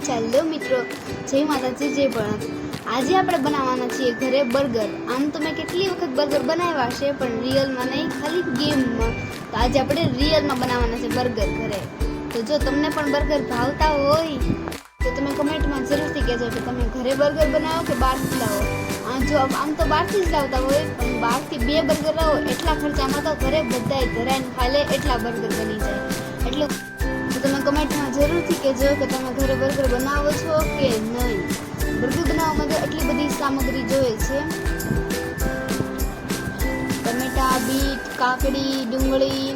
ચાલો મિત્રો, જય માતાજી, જય ભોળાનાથ. આજે આપણે બનાવવાના છીએ ઘરે બર્ગર. આમ તો મેં કેટલી વખત બર્ગર બનાવ્યા છે, પણ રિયલમાં નહીં, ખાલી ગેમમાં. તો આજે આપણે રિયલમાં બનાવવાના છે બર્ગર ઘરે. તો જો તમને પણ બર્ગર ભાવતા હોય તો તમે કમેન્ટમાં જરૂરથી કહેજો કે તમે ઘરે બર્ગર બનાવો કે બહારથી લાવો. આમ તો બહારથી જ લાવતા હોય, પણ બહારથી 2 બર્ગર લાવો એટલા ખર્ચામાં તો ઘરે બધાય ધરાઈને ખાઈ લે એટલા બર્ગર બની જાય. એટલું તો તમે કમેન્ટમાં જરૂરથી કહેજો કે તમે ઘરે બર્ગર બનાવો છો કે નહીં. બર્ગર બનાવવા માટે એટલી બધી સામગ્રી જોઈએ છે: ટમેટા, બીટ, કાકડી, ડુંગળી,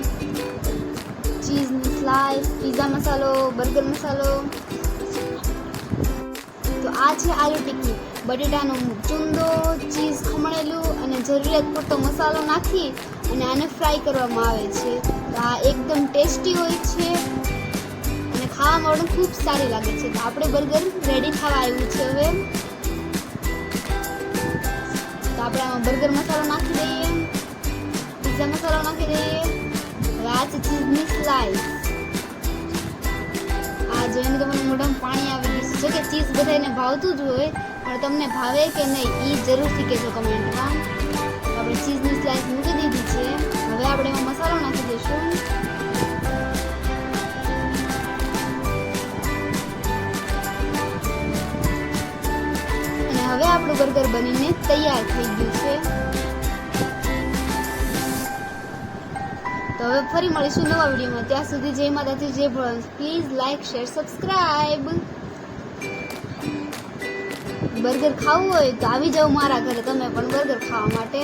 ચીઝની સ્લાઇસ, પીઝા મસાલો, બર્ગર મસાલો. તો આ છે આલુ ટિક્કી, બટેટાનો ચૂંદો, ચીઝ ખમણેલું અને જરૂરિયાત પૂરતો મસાલો નાખી અને આને ફ્રાય કરવામાં આવે છે. તો આ એકદમ ટેસ્ટી હોય છે અને ખાવામાં પણ ખૂબ સારી લાગે છે. તો આપણે બર્ગર રેડી થવા આવ્યું છે. હવે તો આપણે આમાં બર્ગર મસાલો નાખી દઈએ, પીઝા મસાલો નાખી દઈએ. હવે આ છે ચીઝની સ્લાઇસ. આ જોઈને તો મને મોઢામાં પાણી આવી ગયું છે. જો કે ચીઝ બધાને ભાવતું જ હોય, પણ તમને ભાવે કે નહીં એ જરૂરથી કહેજો કમેન્ટમાં. આપણે ચીઝની સ્લાઇસ મૂકી દીધી છે. હવે આપણે એમાં મસાલો નાખી દઈશું. અને હવે આપણું બર્ગર બનીને તૈયાર થઈ ગયું છે. તો હવે ફરી મળીશું નવા વિડીયોમાં. ત્યાં સુધી જય માતાજી, જય Bholanath. Please like, share, subscribe. Burger ખાવું હોય તો આવી જાઓ મારા ઘરે તમે પણ બર્ગર ખાવા માટે.